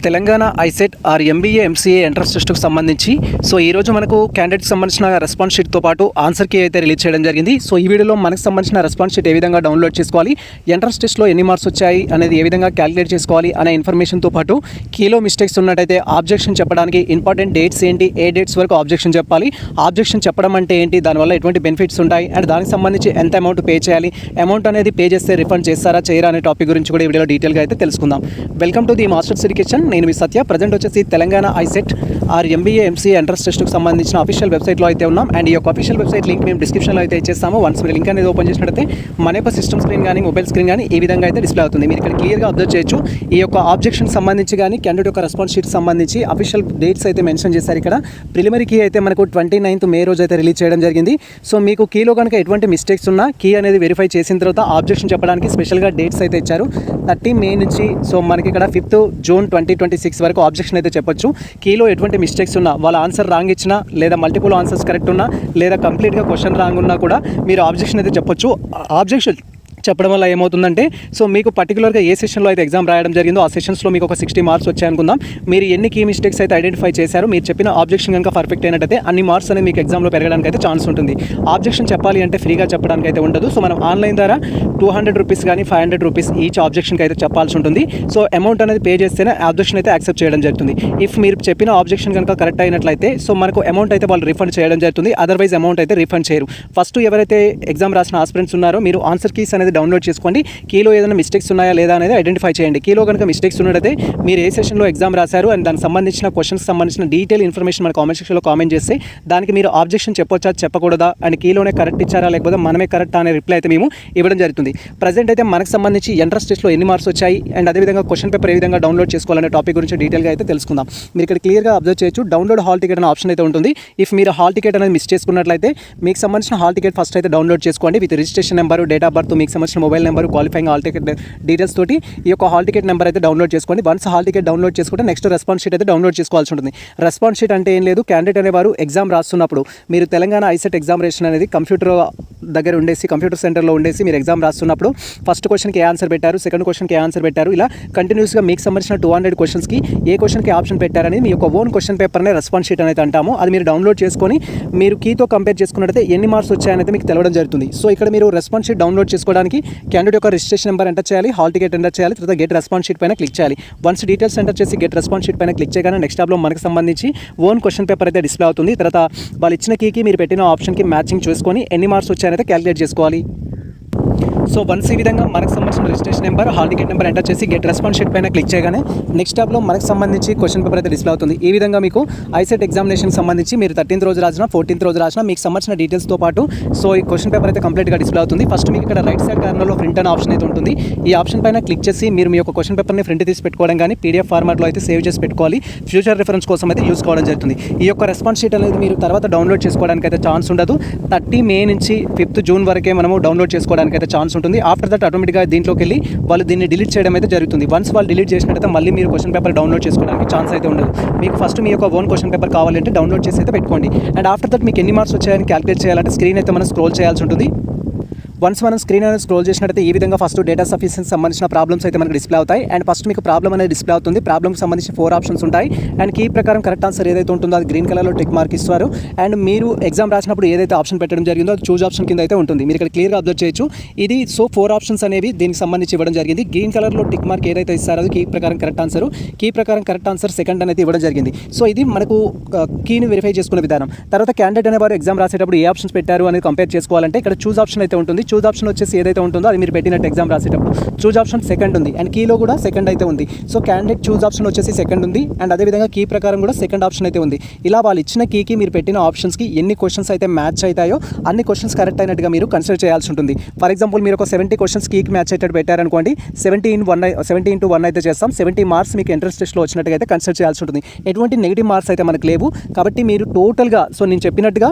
Telangana ICET or MBA MCA entrance టెస్ట్కు సంబంధించి ఈరోజు మనకు క్యాండిడేట్కి సంబంధించిన రెస్పాన్స్ షీట్తో పాటు ఆన్సర్ కీ అయితే రిలీజ్ చేయడం జరిగింది. ఈ వీడియోలో మనకు సంబంధించిన రెస్పాన్స్ షీట్ ఏ విధంగా డౌన్లోడ్ చేసుకోవాలి, ఎంట్రన్స్ టెస్ట్లో ఎన్ని మార్క్స్ వచ్చాయి అనేది ఏ విధంగా క్యాలిక్యులేట్ చేసుకోవాలి అనే ఇన్ఫర్మేషన్తో పాటు కీలో మిస్టేక్స్ ఉన్నట్టయితే ఆబ్జెక్షన్ చెప్పడానికి ఇంపార్టెంట్ డేట్స్ ఏంటి, ఏ డేట్స్ వరకు ఆబ్జెక్షన్ చెప్పాలి, ఆబ్జెక్షన్ చెప్పడం అంటే ఏంటి, దానివల్ల ఎటువంటి బెనిఫిట్స్ ఉంటాయి అండ్ దానికి సంబంధించి ఎంత అమౌంట్ పే చేయాలి, అమౌంట్ అనేది పే చేస్తే రిఫండ్ చేస్తారా చేయరా అనే టాపిక్ గురించి కూడా ఈ వీడియోలో డీటెయిల్గా అయితే తెలుసుకుందాం. Welcome to the masters education. నేను మీ సత్య. ప్రజెంట్ వచ్చేసి Telangana ICET or MBA MCA entrance టెస్ట్కి సంబంధించిన అఫీషియల్ వెబ్సైట్లో అయితే ఉన్నాం. అండ్ ఈ యొక్క అఫీషియల్ వెబ్సైట్ లింక్ మేము డిస్క్రిప్షన్లో అయితే ఇచ్చేస్తాము. వన్స్ మీరు లింక్ అనేది ఓపెన్ చేసినట్టయితే మన యొక్క సిస్టమ్ స్క్రీన్ కానీ మొబైల్ స్క్రీన్ కానీ ఈ విధంగా అయితే డిస్ప్లే అవుతుంది. మీరు ఇక్కడ క్లియర్గా అబ్జర్వ్ చేయొచ్చు. ఈ యొక్క ఆబ్జెక్షన్ సంబంధించి కానీ క్యాండిడేట్ యొక్క రెస్పాన్స్ షీట్ సంబంధించి అఫీషియల్ డేట్స్ అయితే మెన్షన్ చేశారు. ఇక్కడ ప్రిలిమినరీ కీ అయితే మనకు 29th మే రోజు అయితే రిలీజ్ చేయడం జరిగింది. మీకు కీలో కనుక ఎటువంటి మిస్టేక్స్ ఉన్నా కీ అనేది వెరిఫై చేసిన తర్వాత ఆబ్జెక్షన్ చెప్పడానికి స్పెషల్గా డేట్స్ అయితే ఇచ్చారు. 30 మే నుంచి మనకి ఇక్కడ 5th జూన్ 2026 వరకు ఆబ్జెక్షన్ అయితే చెప్పొచ్చు. కీలో ఎటువంటి మిస్టేక్స్ ఉన్నా, వాళ్ళ ఆన్సర్ రాంగ్ ఇచ్చినా లేదా మల్టిపుల్ ఆన్సర్స్ కరెక్ట్ ఉన్నా లేదా కంప్లీట్గా క్వశ్చన్ రాంగ్ ఉన్నా కూడా మీరు ఆబ్జెక్షన్ అయితే చెప్పొచ్చు. ఆబ్జెక్షన్ చెప్పడం వల్ల ఏమవుతుందంటే మీకు పర్టికులర్గా ఏ సెషన్లో అయితే ఎగ్జామ్ రాయడం జరిగిందో ఆ సెషన్స్లో మీకు ఒక 60 మార్క్స్ వచ్చాయనుకుందాం. మీరు ఎన్ని కీ మిస్టేక్స్ అయితే ఐడెంటిఫై చేశారో, మీరు చెప్పిన ఆబ్జెక్షన్ కనుక పర్ఫెక్ట్ అయినట్టయితే అన్ని మార్క్స్ అనేది మీకు ఎగ్జామ్లో పెరగడానికి అయితే ఛాన్స్ ఉంటుంది. ఆబ్జెక్షన్ చెప్పాలి అంటే ఫ్రీగా చెప్పడానికి అయితే ఉండదు. మనం ఆన్లైన్ ద్వారా 200 రూపీస్ కానీ 500 రూపీస్ ఈచ్ ఆబ్జెక్షన్కి అయితే చెప్పాల్సి ఉంటుంది. అమౌంట్ అనేది పే చేస్తేనే ఆబ్జెక్షన్ అయితే యాక్సెప్ట్ చేయడం జరుగుతుంది. ఇఫ్ మీరు చెప్పిన ఆబ్జెక్షన్ కనుక కరెక్ట్ అయినట్లయితే మనకు అమౌంట్ అయితే వాళ్ళు రిఫండ్ చేయడం జరుగుతుంది. అదర్వైజ్ అమౌంట్ అయితే రిఫండ్ చేయరు. ఫస్ట్ ఎవరైతే ఎగ్జామ్ రాసిన ఆస్పిరెంట్స్ ఉన్నారో మీరు ఆన్సర్ కీస్ అనేది డౌన్లోడ్ చేసుకోండి. కీలో ఏదైనా మిస్టేక్స్ ఉన్నాయా లేదా అనేది ఐడెంటిఫై చేయండి. కీలో కనుక మిస్టేక్స్ ఉన్నట్టయితే మీరు ఏ సెషన్లో ఎగ్జామ్ రాశారు అండ్ దానికి సంబంధించిన క్వశ్చన్స్ సంబంధించిన డీటెయిల్ ఇన్ఫర్మేషన్ మన కామెంట్ సెక్షన్లో కామెంట్ చేస్తే దానికి మీరు ఆబ్జెక్షన్ చెప్పొచ్చా చెప్పకూడదా అండ్ కీలోనే కరెక్ట్ ఇచ్చారా లేకపోతే మనమే కరెక్ట్ అనే రిప్లై అయితే మేము ఇవ్వడం జరుగుతుంది. ప్రజెంట్ అయితే మనకు సంబంధించి ఎంట్రన్స్ టెస్ట్లో ఎన్ని మార్క్స్ వచ్చాయి అండ్ అదేవిధంగా క్వశ్చన్ పేపర్ ఏ విధంగా డౌన్లోడ్ చేసుకోవాలనే టాపిక్ గురించి డీటెయిల్గా అయితే తెలుసుకుందాం. మీరు ఇక్కడ క్లియర్గా అబ్జర్వ్ చేయొచ్చు. డౌన్లోడ్ హాల్ టికెట్ అనే ఆప్షన్ అయితే ఉంటుంది. ఇఫ్ మీరు హాల్ టికెట్ అనేది మిస్ చేసుకున్నట్లయితే మీకు సంబంధించిన హాల్ టికెట్ ఫస్ట్ అయితే డౌన్లోడ్ చేసుకోండి with registration number, date of birth, మీకు సంబంధించిన mobile number, qualifying hall ticket details తోటి ఈ యొక్క హాల్ టికెట్ నెంబర్ అయితే డౌన్లోడ్ చేసుకోండి. వన్స్ హాల్ టికెట్ డౌన్లోడ్ చేసుకుంటే నెక్స్ట్ రెస్పాన్స్ షీట్ అయితే డౌన్లోడ్ చేసుకోవాల్సి ఉంటుంది. రెస్పాన్స్ షీట్ అంటే ఏం లేదు, క్యాండిడేట్ అనేవారు ఎగ్జామ్ రాస్తున్నప్పుడు మీరు తెలంగాణ ఐసెట్ ఎగ్జామినేషన్ అనేది కంప్యూటర్ దగ్గర ఉండేసి కంప్యూటర్ సెంటర్లో ఉండేసి మీరు ఎగ్జామ్ రాస్తున్నప్పుడు ఫస్ట్ క్వశ్చన్కి ఏ ఆన్సర్ పెట్టారు, సెకండ్ క్వశ్చన్కి ఏ ఆన్సర్ పెట్టారు, ఇలా కంటిన్యూస్గా మీకు సంబంధించిన 200 క్వశ్చన్స్కి ఏ క్వశ్చన్కి ఆప్షన్ పెట్టారని మీ యొక్క ఓన్ క్వశ్చన్ పేపర్నే రెస్పాన్స్ షీట్ అనేది అంటాము. అది మీరు డౌన్లోడ్ చేసుకొని మీరు కీతో కంపేర్ చేసుకున్నట్టయితే ఎన్ని మార్క్స్ వచ్చాయనేది మీకు తెలవడం జరుగుతుంది. ఇక్కడ మీరు రెస్పాన్స్ షీట్ డౌన్లోడ్ చేసుకోవడానికి క్యాండిడేట్ యొక్క రిజిస్ట్రేషన్ నెంబర్ ఎంటర్ చేయాలి, హాల్ టికెట్ ఎంటర్ చేయాలి, తర్వాత గెట్ రెస్పాన్స్ షీట్ పైన క్లిక్ చేయాలి. వన్స్ డీటెయిల్స్ ఎంటర్ చేసి గెట్ రెస్పాన్స్ షీట్ పైన క్లిక్ చేయగానే నెక్స్ట్ టాబ్లో మనకు సంబంధించి ఓన్ క్వశ్చన్ పేపర్ అయితే డిస్ప్లే అవుతుంది. తర్వాత వాళ్ళు ఇచ్చిన కీకి మీరు పెట్టిన ఆప్షన్కి మ్యాచింగ్ చూసుకొని ఎన్ని మార్క్స్ వచ్చాయనైతే క్యాలిక్యులేట్ చేసుకోవాలి. వన్స్ ఈ విధంగా మనకు సంబంధించిన registration number, hall ticket number enter చేసి గెట్ రెస్పాన్స్ షీట్ పైన క్లిక్ చేయగానే నెక్స్ట్ టాబ్లో మనకు సంబంధించి క్వశ్చన్ పేపర్ అయితే డిస్ప్లే అవుతుంది. ఈ విధంగా మీకు ఐసెట్ ఎగ్జామినేషన్ సంబంధించి మీరు 13th రోజు రాసినా 14th రోజు రాసినా మీకు సంబంధించిన డీటెయిల్స్తో పాటు ఈ క్వశ్చన్ పేపర్ అయితే కంప్లీట్గా డిస్ప్లే అవుతుంది. ఫస్ట్ మీకు ఇక్కడ రైట్ సైడ్ కార్నర్లో ప్రింట్ అనే ఆప్షన్ అయితే ఉంటుంది. ఈ ఆప్షన్ పైన క్లిక్ చేసి మీరు మీ యొక్క క్వశ్చన్ పేపర్ని ప్రింట్ తీసి పెట్టుకోవడం కానీ PDF ఫార్మాట్లో అయితే సేవ్ చేసి పెట్టుకోవాలి. ఫ్యూచర్ రిఫరెన్స్ కోసం అయితే యూస్ కావడం జరుగుతుంది. ఈ యొక్క రెస్పాన్స్ షీట్ అనేది మీరు తర్వాత డౌన్లోడ్ చేసుకోవడానికి అయితే ఛాన్స్ ఉండదు. 30 మే నుంచి 5th జూన్ వరకే మనము డౌన్లోడ్ చేసుకోవడానికి అయితే ఛాన్స్ ఉంటుంది. ఆఫ్టర్ దట్ ఆటోమేటిక్గా దీంట్లోకి వెళ్ళి వాళ్ళు దీన్ని డిలీట్ చేయడం అయితే జరుగుతుంది. వన్స్ వాళ్ళు డిలీట్ చేసినట్టయితే మళ్ళీ మీరు క్వశ్చన్ పేపర్ డౌన్లోడ్ చేసుకోవడానికి ఛాన్స్ అయితే ఉండదు. మీకు ఫస్ట్ మీ యొక్క ఓన్ క్వశ్చన్ పేపర్ కావాలంటే డౌన్లోడ్ చేసి అయితే పెట్టుకోండి. అండ్ ఆఫ్టర్ దట్ మీకు ఎన్ని మార్క్స్ వచ్చాయని క్యాలిక్యులేట్ చేయాలంటే స్క్రీన్ అయితే మనం స్క్రోల్ చేయాల్సి ఉంటుంది. వన్స్ మనం స్క్రీన్ అనేది స్క్రోల్ చేసినట్టయితే ఈ విధంగా ఫస్ట్ డేటా సఫిషియన్సీ సంబంధించిన ప్రాబ్లమ్స్ అయితే మనకు డిస్ప్లే అవుతాయి. అండ్ ఫస్ట్ మీకు ప్రాబ్లం అనేది డిస్ప్లే అవుతుంది. ప్రాబ్లమ్కి సంబంధించి 4 ఆప్షన్స్ ఉంటాయి. అండ్ కీ ప్రకారం కరెక్ట్ ఆన్సర్ ఏదైతే ఉంటుందో అది గ్రీన్ కలర్లో టిక్ మార్క్ ఇస్తారు. అండ్ మీరు ఎగ్జామ్ రాసినప్పుడు ఏదైతే ఆప్షన్ పెట్టడం జరిగిందో అది చూజ్ ఆప్షన్ కింద అయితే ఉంటుంది. మీరు ఇక్కడ క్లియర్గా అబ్జర్వ్ చేయొచ్చు. ఇది 4 ఆప్షన్స్ అనేవి దీనికి సంబంధించి ఇవ్వడం జరిగింది. గ్రీన్ కలర్లో టిక్ మార్క్ ఏదైతే ఇస్తారో అది కీ ప్రకారం కరెక్ట్ ఆన్సర్, కీ ప్రకారం కరెక్ట్ ఆన్సర్ సెకండ్ అనేది ఇవ్వడం జరిగింది. ఇది మనకు కీని వెరిఫై చేసుకునే విధానం. తర్వాత క్యాండిడేట్ అనేవారు ఎగ్జామ్ రాసేటప్పుడు ఏ ఆప్షన్స్ పెట్టారు అనేది కంపేర్ చేసుకోవాలంటే ఇక్కడ చూజ్ ఆప్షన్ అయితే ఉంటుంది. చూజ్ ఆప్షన్ వచ్చేసి ఏదైతే ఉంటుందో అది మీరు పెట్టినట్టు ఎగ్జామ్ రాసేటప్పుడు చూజ్ ఆప్షన్ సెకండ్ ఉంది అండ్ కీలో కూడా సెకండ్ అయితే ఉంది. క్యాండిడేట్ చూజ్ ఆప్షన్ వచ్చేసి సెకండ్ ఉంది అండ్ అదేవిధంగా కీ ప్రకారం కూడా సెకండ్ ఆప్షన్ అయితే ఉంది. ఇలా వాళ్ళు ఇచ్చిన కీకి మీరు పెట్టిన ఆప్షన్స్కి ఎన్ని క్వశ్చన్స్ అయితే మ్యాచ్ అవుతాయో అన్ని క్వశ్చన్స్ కరెక్ట్ అయినట్టుగా మీరు కన్సిడర్ చేయాల్సి ఉంటుంది. ఫర్ ఎగ్జాంపుల్ మీరు ఒక 70 క్వశ్చన్స్ కీకి మ్యాచ్ అయ్యేటట్టు పెట్టారనుకోండి, 70 into 1 అయితే చేస్తాం. 70 మార్క్స్ మీకు ఎంట్రన్స్ టెస్ట్లో వచ్చినట్టుగా అయితే కన్సిడర్ చేయాల్సి ఉంటుంది. ఎటువంటి నెగిటివ్ మార్క్స్ అయితే మనకు లేవు. కాబట్టి మీరు టోటల్గా నేను చెప్పినట్టుగా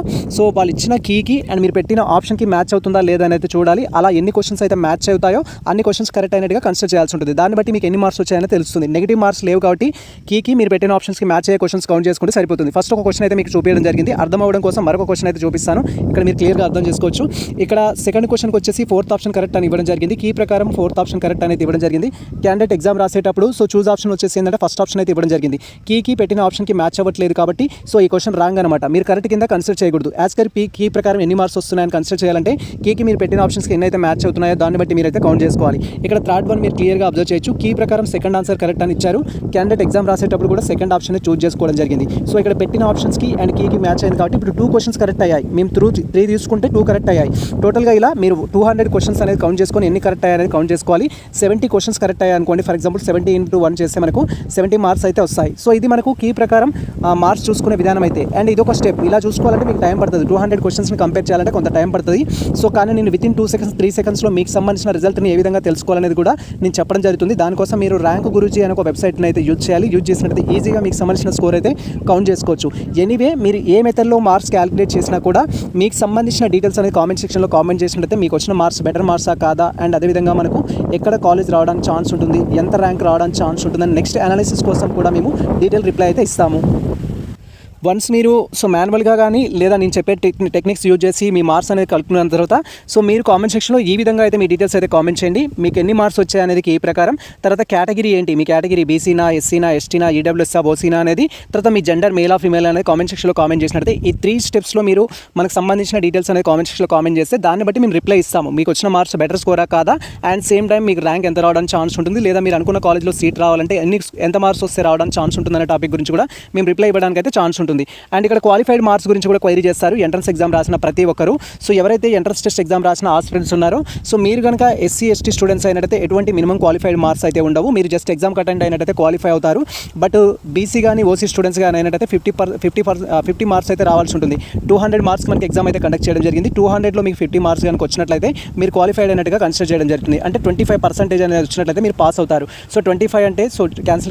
వాళ్ళు ఇచ్చిన కీకి అండ్ మీరు పెట్టిన ఆప్షన్కి మ్యాచ్ అవుతుందా లేదా అనేది అయితే చూడాలి. అలా ఎన్ని క్వశ్చన్స్ అయితే మ్యాచ్ అవుతాయో అన్ని క్వశ్చన్స్ కరెక్ట్ అయినట్టుగా కన్సిడర్ చేయాల్సి ఉంటుంది. దాన్ని బట్టి మీకు ఎన్ని మార్క్స్ వచ్చాయని తెలుస్తుంది. నెగిటివ్ మార్క్స్ లేవు కాబట్టి కీకి మీరు పెట్టిన ఆప్షన్స్కి మ్యాచ్ అయ్యే క్వశ్చన్స్ కౌంట్ చేసుకుంటే సరిపోతుంది. ఫస్ట్ ఒక క్వశ్చన్ అయితే మీకు చూపించడం జరిగింది. అర్థం అవ్వడం కోసం మరొక క్వశ్చన్ అయితే చూపిస్తాను. ఇక్కడ మీరు క్లియర్గా అర్థం చేసుకోవచ్చు. ఇక్కడ సెకండ్ క్వశ్చన్కి వచ్చేసి 4th ఆప్షన్ కరెక్ట్ అని ఇవ్వడం జరిగింది. కీ ప్రకారం 4th ఆప్షన్ కరెక్ట్ అనేది ఇవ్వడం జరిగింది. క్యాండిడేట్ ఎగ్జామ్ రాసేటప్పుడు సో చూస్ ఆప్షన్ వచ్చేసి ఏంటంటే ఫస్ట్ ఆప్షన్ అయితే ఇవ్వడం జరిగింది. కీకి పెట్టిన ఆప్షన్కి మ్యాచ్ అవ్వట్లేదు కాబట్టి సో ఈ క్వశ్చన్ రాంగ్ అనమాట. మీరు కరెక్ట్ కింద కన్సిడర్ చేయకూడదు. యాజ్ పర్ కీ ప్రకారం ఎన్ని మార్క్స్ వస్తున్నాయని కన్సిడర్ చేయాలంటే కీకి మీరు పెట్టిన ఆప్షన్స్కి ఎన్నైతే మ్యాచ్ అవుతున్నాయో దాన్ని బట్టి మీరైతే కౌంట్ చేసుకోవాలి. ఇక్కడ థర్డ్ వన్ మీరు క్లియర్గా అబ్జర్వ్ చేయొచ్చు. కీ ప్రకారం సెకండ్ ఆన్సర్ కరెక్ట్ అని ఇచ్చారు. క్యాండిడేట్ ఎగ్జామ్ రాసేటప్పుడు కూడా సెకండ్ ఆప్షన్ చూస్ చేసుకోవడం జరిగింది. సో ఇక్కడ పెట్టిన ఆప్షన్స్కి అండ్ కీకి మ్యాచ్ అయింది కాబట్టి ఇప్పుడు 2 క్వశ్చన్స్ కరెక్ట్ అయ్యాయి. మేము 3 తీసుకుంటే 2 కరెక్ట్ అయ్యాయి. టోటల్గా ఇలా మీరు 200 క్వశ్చన్స్ అనేది కౌంట్ చేసుకొని ఎన్ని కరెక్ట్ అయ్యాయి అనేది కౌంట్ చేసుకోవాలి. 70 క్వశ్చన్స్ కరెక్ట్ అయ్యాయి అనుకోండి. ఫర్ ఎగ్జాంపుల్ 70 into 1 చేస్తే మనకు 70 మార్క్స్ అయితే వస్తాయి. సో ఇది మనకు కీ ప్రకారం మార్క్స్ చూసుకునే విధానం అయితే. అండ్ ఇది ఒక స్టెప్. ఇలా చూసుకోవాలంటే మీకు టైం పడుతుంది. 200 క్వశ్చన్స్ని కంపేర్ చేయాలంటే కొంత టైం పడుతుంది. సో కానీ నేను వితిన్ 2 seconds 3 secondsలో మీకు సంబంధించిన రిజల్ట్ని ఏ విధంగా తెలుసుకోవాలనేది కూడా నేను చెప్పడం జరుగుతుంది. దానికోసం మీరు ర్యాంక్ గురూజీ అనే ఒక వెబ్సైట్ని అయితే యూజ్ చేయాలి. యూజ్ చేసినట్టు ఈజీగా మీకు సంబంధించిన స్కోర్ అయితే కౌంట్ చేసుకోవచ్చు. ఎనీవే మీరు ఏ మెథడ్లో మార్క్స్ క్యాలిక్యులేట్ చేసినా కూడా మీకు సంబంధించిన డీటెయిల్స్ అనేది కామెంట్ సెక్షన్లో కామెంట్ చేసినట్టయితే మీకు వచ్చిన మార్క్స్ బెటర్ మార్క్సా కాదా అండ్ అదేవిధంగా మనకు ఎక్కడ కాలేజ్ రావడానికి ఛాన్స్ ఉంటుంది, ఎంత ర్యాంక్ రావడానికి ఛాన్స్ ఉంటుందని నెక్స్ట్ అనాలిసిస్ కోసం కూడా మేము డీటెయిల్ రిప్లై అయితే ఇస్తాము. వన్స్ మీరు సో మాన్యువల్గా కానీ లేదా నేను చెప్పే టెక్నిక్స్ యూజ్ చేసి మీ మార్క్స్ అనేది కలుపుకున్న తర్వాత సో మీరు కామెంట్ సెక్షన్లో ఈ విధంగా అయితే మీ డీటెయిల్స్ అయితే కామెంట్ చేయండి. మీకు ఎన్ని మార్క్స్ వచ్చాయి అనేది ఈ ప్రకారం, తర్వాత కేటగిరీ ఏంటి, మీ కేటగిరీ బీసీనా, ఎస్సీనా, ఎస్టీనా, ఈడబ్ల్యూఎస్ఆ, ఓసీనా అనేది, తర్వాత మీ జెండర్ మేలా ఫీమేల్ అనేది కామెంట్ సెక్షన్లో కామెంట్ చేసినట్లయితే ఈ 3 స్టెప్స్లో మీరు మనకు సంబంధించిన డీటెయిల్స్ అనేది కామెంట్ సెక్షన్లో కామెంట్ చేస్తే దాన్ని బట్టి మేము రిప్లై ఇస్తాము. మీకు వచ్చిన మార్క్స్ బెటర్ స్కోరా కాదా అండ్ సేమ్ టైం మీకు ర్యాంక్ ఎంత రావడానికి ఛాన్స్ ఉంటుంది, లేదా మీరు అనుకున్న కాలేజ్లో సీట్ రావాలంటే ఎంత మార్క్స్ వస్తే రావడానికి ఛాన్స్ ఉంటుంది అనే టాపిక్ గురించి కూడా మేము రిప్లై ఇవ్వడానికి అయితే ఛాన్స్ ఉంటుంది. అండ్ ఇక్కడ క్వాలిఫైడ్ మార్క్స్ గురించి కూడా క్వైరీ చేస్తారు ఎంట్రన్స్ ఎగ్జామ్ రాసిన ప్రతి ఒక్కరు. సో ఎవరైతే ఎంట్రన్స్ టెస్ట్ ఎగ్జామ్ రాసిన ఆస్పిరెంట్స్ ఉన్నారో సో మీరు కనుక ఎస్సీ ఎస్టీ స్టూడెంట్స్ అయినట్టయితే ఎటువంటి మినిమం క్వాలిఫైడ్ మార్క్స్ అయితే ఉండవు. మీరు జస్ట్ ఎగ్జామ్ అటెండ్ అయినట్టయితే క్వాలిఫై అవుతారు. బట్ బీసీ కానీ ఓసీ స్టూడెంట్స్ కానీ అయినట్టయితే 50 మార్క్స్ అయితే రావాల్సి ఉంటుంది. 200 మార్క్స్ మనకి ఎగ్జామ్ అయితే కండక్ట్ చేయడం జరిగింది. 200లో మీకు 50 మార్క్స్ కనుక వచ్చినట్లయితే మీరు క్వాలిఫైడ్ అయినట్టుగా కన్సిడర్ చేయడం జరుగుతుంది. అంటే 25% అనేది వచ్చినట్లయితే మీరు పాస్ అవుతారు. సో 25 అంటే సో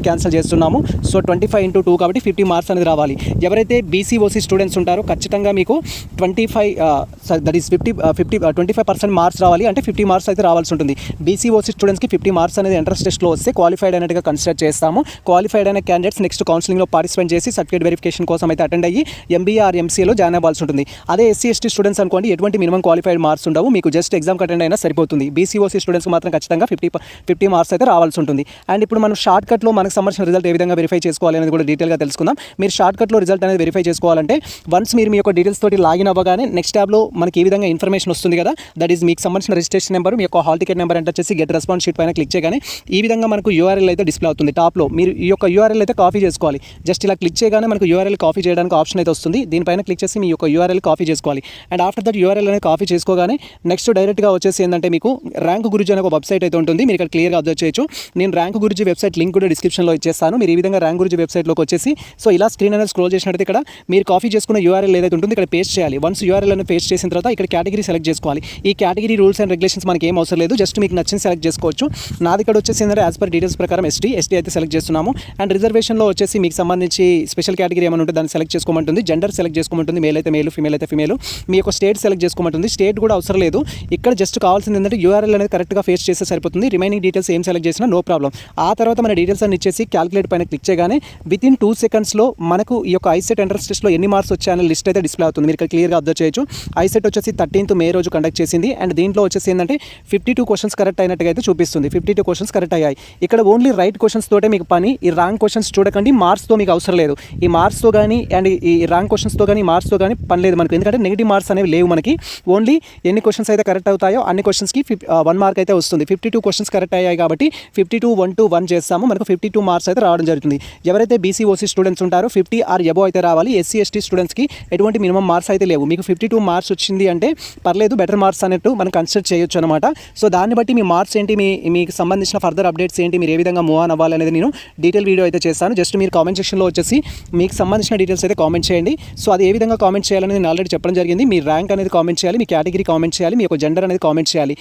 క్యాన్సిల్ చేస్తున్నాము. సో 25 into 2 కాబట్టి 50 మార్క్స్ అనేది రావాలి. ఎవరైతే బీసీ ఓసీ స్టూడెంట్స్ ఉంటారో ఖచ్చితంగా మీకు 25% మార్క్స్ రావాలి. అంటే 50 మార్క్స్ అయితే రావాల్సి ఉంటుంది. బీసీ ఓసీ స్టూడెంట్స్కి 50 మార్క్స్ అనేది ఎంట్రన్స్ టెస్ట్లో వస్తే క్వాలిఫైడ్ అయినట్టుగా కన్సిడర్ చేస్తాము. క్వాలిఫైడ్ అయిన క్యాండిడేట్స్ నెక్స్ట్ కౌన్సిలింగ్లో పార్టిసిపేట్ చేసి సర్టిఫికేట్ వెరిఫికేషన్ కోసం అయితే అటెండ్ అయ్యి ఎంబీఏ ఆర్ ఎంసీఏలో జాయిన్ అవ్వాల్సి ఉంటుంది. అదే ఎస్సీ ఎస్టీ స్టూడెంట్స్ అనుకోండి ఎటువంటి మినిమం క్వాలిఫైడ్ మార్క్స్ ఉండవు. మీకు జస్ట్ ఎగ్జామ్ అటెండ్ అయినా సరిపోతుంది. బీసీ ఓసీ స్టూడెంట్స్కి మాత్రం ఖచ్చితంగా 50 మార్క్స్ అయితే రావాల్సి ఉంటుంది. అండ్ ఇప్పుడు మనం షార్ట్ కట్లో మనకు సంబంధించిన రిజల్ట్ ఏ విధంగా వెరిఫై చేసుకోవాలి అనేది కూడా డీటెయిల్గా తెలుసుకుందాం. మీరు షార్ట్ కట్లో రిజల్ట్ అనేది వెరిఫై చేసుకోవాలంటే వన్స్ మీరు మీ యొక్క డీటెయిల్స్ తోటి లాగిన్ అవ్వగానే నెక్స్ట్ ట్యాబ్లో మనకి ఈ విధంగా ఇన్ఫర్మేషన్ వస్తుంది కదా, దట్ ఈస్ మీకు సంబంధించిన రిజిస్ట్రేషన్ నెంబర్, మీ యొక్క హాల్ టికెట్ నెంబర్ అంటే వచ్చేసి గెట్ రెస్పాన్స్ షీట్ పైన క్లిక్ చేయగానే ఈ విధంగా మనకు యూఆర్ఎల్ అయితే డిస్ప్లే అవుతుంది. టాప్లో మీరు ఈ యొక్క యూఆర్ఎల్ అయితే కాపీ చేసుకోవాలి. జస్ట్ ఇలా క్లిక్ చేయగానే మనకు యూఆర్ఎల్ కాపీ చేయడానికి ఆప్షన్ అయితే వస్తుంది. దీనిపైన క్లిక్ చేసి మీ యొక్క యూఆర్ఎల్ కాపీ చేసుకోవాలి. అండ్ ఆఫ్టర్ దట్ యూఆర్ఎల్ అనేది కాపీ చేసుకోగానే నెక్స్ట్ డైరెక్ట్గా వచ్చేసి ఏంటంటే మీకు ర్యాంక్ గురూజీ అనే ఒక వెబ్సైట్ అయితే ఉంటుంది. మీరు ఇక్కడ క్లియర్గా అబ్జర్వ్ చేయొచ్చు. నేను ర్యాంక్ గురూజీ వెబ్సైట్ లింక్ కూడా డిస్క్రిప్షన్లో ఇచ్చేస్తాను. మీరు ఈ విధంగా ర్యాంక్ గురూజీ వెబ్సైట్లోకి వచ్చేసి సో ఇలా స్క్రీన్ అనేది స్క్రోల్ చేసినట్టు ఇక్కడ మీరు కాపీ చేసుకున్న యూఆర్ఎల్ ఏదైతే ఉంటుంది ఇక్కడ పేస్ట్ చేయాలి. వన్స్ యూఆర్ఎల్ అనేది పేస్ట్ చేసిన తర్వాత ఇక్కడ కేటగిరీ సెలెక్ట్ చేసుకోవాలి. ఈ కేటగిరీ రూల్స్ అండ్ రెగ్యులేషన్స్ మనకి ఏం అవసరం లేదు. జస్ట్ మీకు నచ్చింది సెలెక్ట్ చేసుకోవచ్చు. నాది ఇక్కడ వచ్చేసి ఏంటంటే యాజ్ పర్ డీటెయిల్స్ ప్రకారం ఎస్టీ అయితే సెలెక్ట్ చేస్తున్నాము. అండ్ రిజర్వేషన్లో వచ్చేసి మీకు సంబంధించి స్పెషల్ కేటగిరీ ఏమైనా ఉంటే దాన్ని సెలెక్ట్ చేసుకోమంటుంది. జెండర్ సెలెక్ట్ చేసుకోమంటుంది. మేల్ అయితే మేలు, ఫీమేల్ అయితే ఫీమేల్. మీ యొక్క స్టేట్ సెలెక్ట్ చేసుకోమంటుంది. స్టేట్ కూడా అవసరం లేదు. ఇక్కడ జస్ట్ కావాల్సింది ఏంటంటే యూఆర్ఎల్ అనేది కరెక్ట్గా పేస్ట్ చేస్తే సరిపోతుంది. రిమైనింగ్ డీటెయిల్స్ ఏం సెలెక్ట్ చేసినా నో ప్రాబ్లం. ఆ తర్వాత మన డీటెయిల్స్ అన్ని ఇచ్చేసి క్యాలిక్యులేట్ పైన క్లిక్ చేయగానే వితిన్ 2 secondsలో మనకు ఈ యొక్క ఐసెట్ ఎంట్రన్స్ టెస్ట్లో ఎన్ని మార్క్స్ వచ్చాయనే లిస్ట్ అయితే డిస్ప్లే అవుతుంది. మీరు ఇక్కడ క్లియర్గా అబ్జర్వ్ చేయొచ్చు. ఐసెట్ వచ్చేసి 13th May రోజు కండక్ట్ చేసింది. అండ్ దీంట్లో వచ్చేసి ఏంటంటే 52 క్వశ్చన్స్ కరెక్ట్ అయినట్టుగా అయితే చూపిస్తుంది. 52 క్వశ్చన్స్ కరెక్ట్ అయ్యాయి. ఇక్కడ ఓన్లీ రైట్ క్వశ్చన్స్ తోటే మీకు పని. ఈ రాంగ్ క్వశ్చన్స్ చూడకండి. మార్క్స్తో మీకు అవసరం లేదు. ఈ మార్క్స్తో కానీ అండ్ ఈ రాంగ్ క్వశ్చన్స్తో కానీ మార్క్స్తో కానీ పని లేదు మనకు. ఎందుకంటే నెగిటివ్ మార్క్స్ అనేవి లేవు మనకి. ఓన్లీ ఎన్ని క్వశ్చన్స్ అయితే కరెక్ట్ అవుతాయో అన్ని క్వశ్చన్స్కి 1 మార్క్ అయితే వస్తుంది. 52 క్వశ్చన్స్ కరెక్ట్ అయ్యాయి కాబట్టి 52 చేస్తాము. మనకు 52 మార్క్స్ అయితే రావడం జరుగుతుంది. ఎవరైతే బీసీ ఓసీ స్టూడెంట్స్ ఉంటారో 50 or above అయితే రావాలి. ఎస్సీ ఎస్టీ స్టూడెంట్స్కి ఎటువంటి మినిమం మార్క్స్ అయితే లేవు. మీకు 52 మార్క్స్ వచ్చింది అంటే పర్లేదు, బెటర్ మార్క్స్ అన్నట్టు మనం కన్సిడర్ చేయొచ్చు అనమాట. సో దాన్ని బట్టి మీ మార్క్స్ ఏంటి, మీకు సంబంధించిన ఫర్దర్ అప్డేట్స్ ఏంటి, మీరు ఏ విధంగా మూవ్ ఆన్ అవ్వాలి అనేది నేను డీటెయిల్ వీడియో అయితే చేస్తాను. జస్ట్ మీరు కామెంట్ సెక్షన్లో వచ్చేసి మీకు సంబంధించిన డీటెయిల్స్ అయితే కామెంట్ చేయండి. సో అది ఏ విధంగా కామెంట్ చేయాలని నేను ఆల్రెడీ చెప్పడం జరిగింది. మీ ర్యాంక్ అనేది కామెంట్ చేయాలి, మీ కేటగిరీ కామెంట్ చేయాలి, మీ యొక్క జెండర్ అనేది కామెంట్ చేయాలి.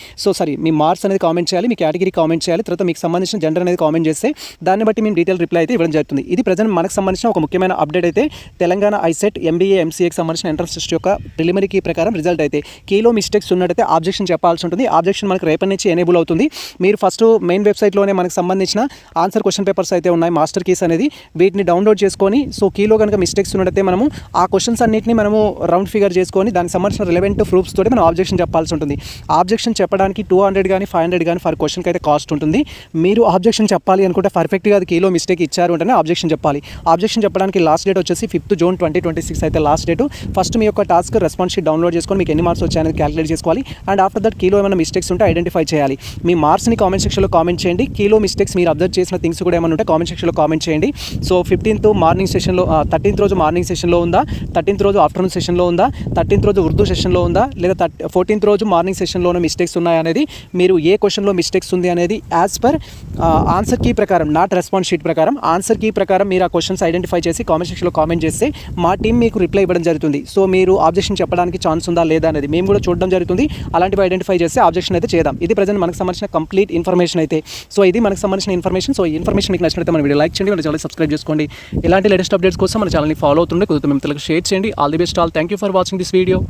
మీ మార్క్స్ అనేది కామెంట్ చేయాలి, మీ కేటగిరీ కామెంట్ చేయాలి, తర్వాత మీకు సంబంధించిన జెండర్ అనేది కామెంట్ చేస్తే దాన్ని బట్టి మేము డీటెయిల్ రిప్లై అయితే ఇవ్వడం జరుగుతుంది. ఇది ప్రజెంట్ మనకు సంబంధించిన ఒక ముఖ్యమైన అప్డేట్ అయితే. తెలంగాణ ఐసెట్ ఎంబీఏ ఎంసీఏకి సంబంధించిన ఎంట్రన్స్ టెస్ట్ యొక్క ప్రిలిమినరీ కీ ప్రకారం రిజల్ట్ అయితే కీలో మిస్టేక్స్ ఉన్నట్టయితే ఆబ్జెక్షన్ చెప్పాల్సి ఉంటుంది. ఆబ్జెక్షన్ మనకు రేపటి నుంచి ఎనేబుల్ అవుతుంది. మీరు ఫస్ట్ మెయిన్ వెబ్సైట్లోనే మనకు సంబంధించిన ఆన్సర్ క్వశ్చన్ పేపర్స్ అయితే ఉన్నాయి, మాస్టర్ కీస్ అనేది. వీటిని డౌన్లోడ్ చేసుకొని సో కీలో కనుక మిస్టేక్స్ ఉన్నట్టయితే మనము ఆ క్వశ్చన్స్ అన్నింటినీ మనము రౌండ్ ఫిగర్ చేసుకొని దానికి సంబంధించిన రిలవెంట్ ప్రూఫ్స్ తోటి మనం ఆబ్జెక్షన్ చెప్పాల్సి ఉంటుంది. ఆబ్జెక్షన్ చెప్పడానికి 200 కానీ 500 కానీ ఫర్ క్వశ్చన్కి అయితే కాస్ట్ ఉంటుంది. మీరు ఆబ్జెక్షన్ చెప్పాలి అనుకుంటే పర్ఫెక్ట్గా అది కీలో మిస్టేక్ ఇచ్చారు అంటే ఆబ్జెక్షన్ చెప్పాలి. ఆబ్జెక్షన్ చెప్పడానికి లాస్ట్ డేట్ వచ్చేసి 5th June 2026 అయితే లాస్ట్ డేట్. ఫస్ట్ మీ యొక్క టాస్క్ రెస్పాన్స్ షీట్ డౌన్లోడ్ చేసుకొని మీకు ఎన్ని మార్క్స్ వచ్చాయనేది క్యాలిక్యులేట్ చేసుకోవాలి. అండ్ ఆఫ్టర్ దట్ కీలో ఏమైనా మిస్టేక్స్ ఉంటే ఐడెంటిఫై చేయాలి. మీ మార్క్స్ని కామెంట్ సెక్షన్లో కామెంట్ చేయండి. కీలో మిస్టేక్స్ మీరు అబ్జర్వ్ చేసిన థింగ్స్ కూడా ఏమైనా ఉంటే కామెంట్ సెక్షన్లో కామెంట్ చేయండి. సో 15th మార్నింగ్ సెషన్లో 13th రోజు మార్నింగ్ సెషన్లో ఉందా, 13th రోజు ఆఫ్టర్నూన్ సెషన్లో ఉందా, 13th రోజు ఉర్దూ సెషన్లో ఉందా, లేదా 14th రోజు మార్నింగ్ సెషన్లోనే మిస్టేక్స్ ఉన్నాయనేది, మీరు ఏ క్వశ్చన్లో మిస్టేక్స్ ఉంది అనేది యాజ్ పర్ ఆన్సర్ కీ ప్రకారం, నాట్ రెస్పాన్స్ షీట్ ప్రకారం, ఆన్సర్ కీ ప్రకారం మీరు ఆ క్వశ్చన్స్ ఐడెంటిఫై చేసి కామెంట్ సెక్షన్లో కామెంట్ చేస్తే మా టీం మీకు రిప్లై ఇవ్వడం జరుగుతుంది. సో మీరు ఆబ్జెక్షన్ చెప్పడానికి ఛాన్స్ ఉందా లేదా అనేది మేము కూడా చూడడం జరుగుతుంది. అలాంటివి ఐడెంటిఫై చేస్తే ఆబ్జెక్షన్ అయితే చేద్దాం. ఇది ప్రజెంట్ మనకు సంబంధించిన కంప్లీట్ ఇన్ఫర్మేషన్ అయితే. సో ఇది మనకు సంబంధించిన ఇన్ఫర్మేషన్. సో ఈ ఇన్ఫర్మేషన్ మీకు నచ్చినట్లయితే మన వీడియో లైక్ చేయండి, మన ఛానల్ సబ్స్క్రైబ్ చేసుకోండి. ఇలాంటి లేటెస్ట్ అప్డేట్స్ కోసం మన ఛానల్ని ఫాలో అవుతుండే కుదిరితే మేము షేర్ చేయండి. All the best all. Thank you for watching this video.